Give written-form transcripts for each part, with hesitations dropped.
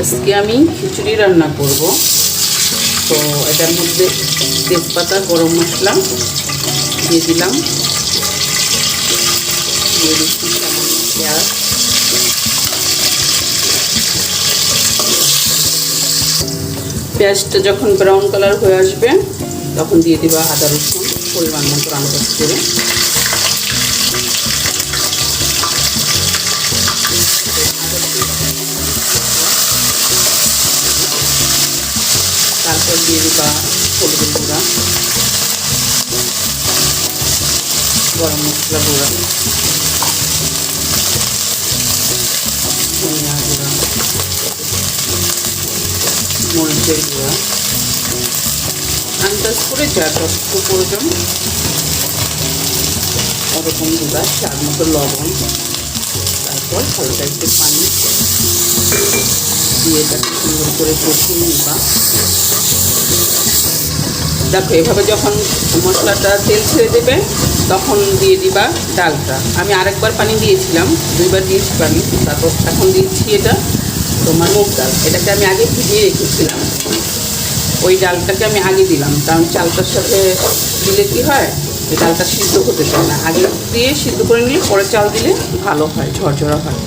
আজকে আমি খিচুড়ি রান্না করব। তো এটার মধ্যে তেজপাতা, গরম মশলা দিয়ে দিলাম, দিয়ে দিচ্ছি সামান্য পেঁয়াজ, পেঁয়াজটা যখন ব্রাউন কালার হয়ে আসবে তখন দিয়ে দিবা আদা রসুন পরিমাণ মতো আন্দাজ করে। তারপর দিয়ে দিবা হলুদের গুঁড়া, গরম মশলা গুঁড়া, ধনিয়া গুঁড়া, মরিচের গুঁড়া, আন্দাজ করে যা যতটুকু প্রয়োজন ওরকম গুঁড়া, স্বাদ মতো লবণ। তারপর হালকা একটু পানি দিয়ে এটাকে সুন্দর করে কষিয়ে নিবা। দেখো এভাবে যখন মশলাটা তেল ছেড়ে দেবে তখন দিয়ে দিবা ডালটা। আমি আরেকবার পানি দিয়েছিলাম, দুইবার দিয়েছি পানি, তারপর এখন দিচ্ছি এটা তোমার মুগ ডাল। এটাকে আমি আগে ভিজিয়ে রেখেছিলাম, ওই ডালটাকে আমি আগে দিলাম, কারণ চালটার সাথে দিলে কী হয় এই ডালটা সিদ্ধ হতে চায় না। আগে দিয়ে সিদ্ধ করে নিলে পরে চাল দিলে ভালো হয়, ঝরঝরা হয়।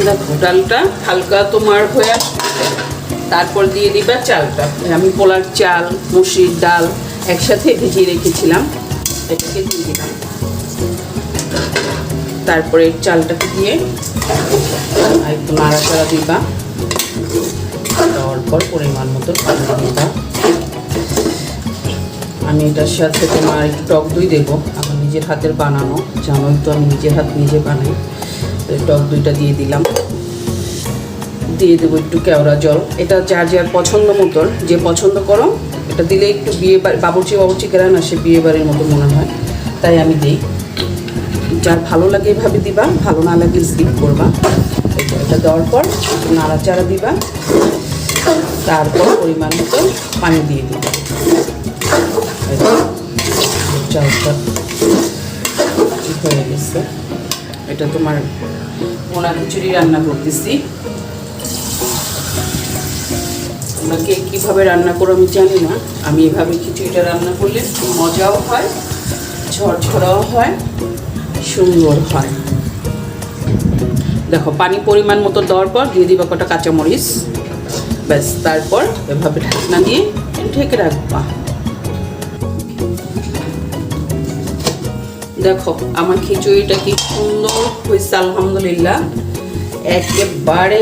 দেখো ডালটা হালকা তোমার হয়ে আসবে, তারপর দিয়ে দিবা চালটা। আমি পোলার চাল, মসুর ডাল একসাথে ভিজিয়ে রেখেছিলাম, এটাকে দিয়ে দিলাম। তারপরে চালটাকে দিয়ে একটু নাড়াচাড়া দিবা, দেওয়ার পর পরিমাণ মতো পানি দিবা। আমি এটার সাথে তোমার একটু টক দই দেবো, আমার নিজের হাতের বানানো, জানোই তো আমি নিজের হাত নিজে বানাই। টক দইটা দিয়ে দিলাম, দিয়ে দেবো একটু কেওড়া জল। এটা যার যার পছন্দ মতন, যে পছন্দ করো এটা দিলে একটু বিয়ে বাবুর্চি গ্রান আসে, বিয়ে বাড়ির মতো মনে হয়, তাই আমি দিই। যার ভালো লাগে এভাবে দিবা, ভালো না লাগে স্কিপ করবা। এটা দেওয়ার পর একটু নাড়াচাড়া দিবা, তারপর পরিমাণ মতো পানি দিয়ে দিবা। চালটা হয়ে গেছে, এটা তোমার পোনা খিচুড়ি রান্না করতেছি। ওনাকে কীভাবে রান্না করো আমি জানি না, আমি এভাবে খিচুড়িটা রান্না করলে মজাও হয়, ঝরঝরাও হয়, সুন্দর হয়। দেখো পানি পরিমাণ মতো দেওয়ার পর দিয়ে দিবা কটা কাঁচামরিচ, ব্যাস। তারপর এভাবে ঢাকনা দিয়ে ঢেকে রাখবা। দেখো আমার খিচুড়িটা কি সুন্দর হয়েছে, আলহামদুলিল্লাহ, একেবারে